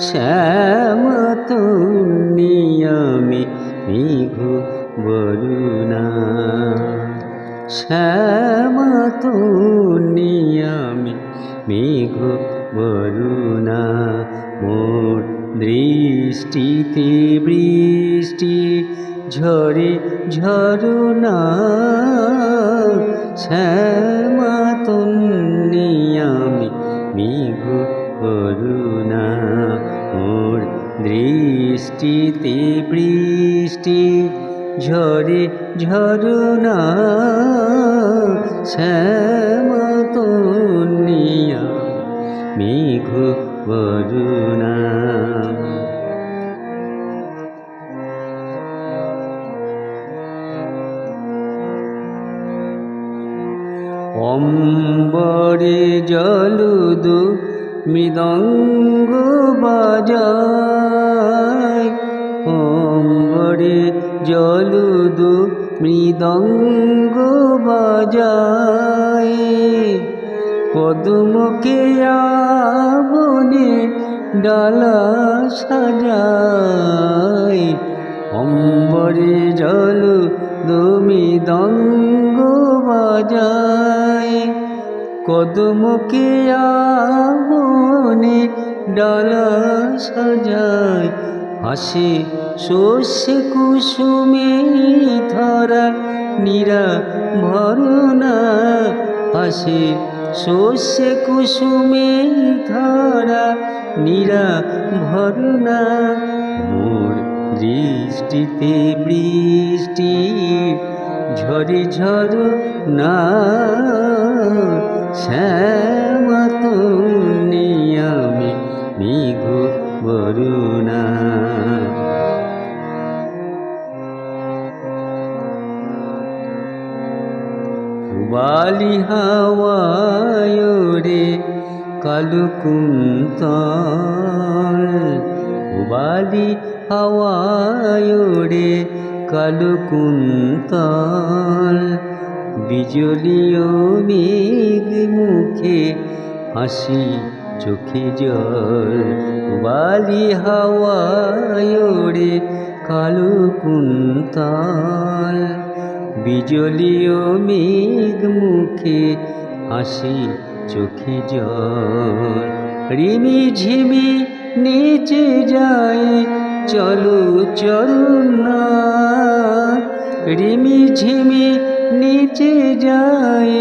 শ্যাম তুনিয়ামি মেঘু বরুণা, শ্যাম তুনিয়ামি মেঘু বরুণা, মোর দৃষ্টিতে বৃষ্টি ঝরে ঝরুণা, শ্যাম তুনিয়ামি মেঘু বরুণা, মোর দৃষ্টিতে বৃষ্টি ঝরে ঝরুণা, শ্যাম তুনিয়া মেঘ বরুণা। অম্বরে জলুদু মৃদঙ্গ বাজায়, অম্বরে জলুদু মৃদঙ্গ বাজায়, কদমকে বনে ডালা সাজায়, অম্বরে জলুদু মৃদঙ্গ বাজায়, কদমকে বনে ডালা সাজায়, হাসে শস্যে কুসুমে ধরা নীরা ভরনা, হাসে শস্যে কুসুমে ধরা নীরা ভরনা, মোর দৃষ্টিতে বৃষ্টি ঝরে ঝরনা, শ্যাম তুনিয়ামি মেঘ বরুণা। পুবালি হাওয়ায় ওড়ে কালো কুন্তল, পুবালি হাওয়ায় ওড়ে কালো কুন্তল, বিজলিও মেঘ মুখে হাসি চোখে জল, পুবালি হাওয়ায় ওড়ে কালো কুন্তল, বিজলিও মেঘ মুখে হাসি চোখে জল, রিমি ঝিমি নিচে যায় চলো চরুণা, রিমি ঝিমি নিচে যায়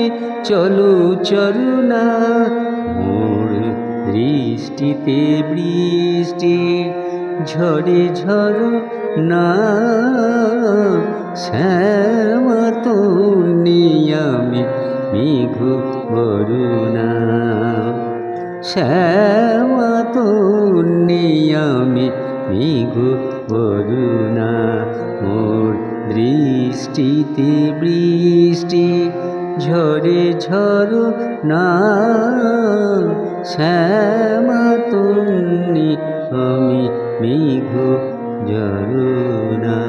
চলো চরুণা, মোর দৃষ্টিতে বৃষ্টি ঝরে ঝরনা, শ্যাম তুনিয়ামি মেঘ বরুণা, শ্যাম তুনিয়ামি মেঘ বরুণা, মোর দৃষ্টিতে বৃষ্টি ঝরে ঝরনা, শ্যাম তুনিয়ামি মেঘ ঝরনা।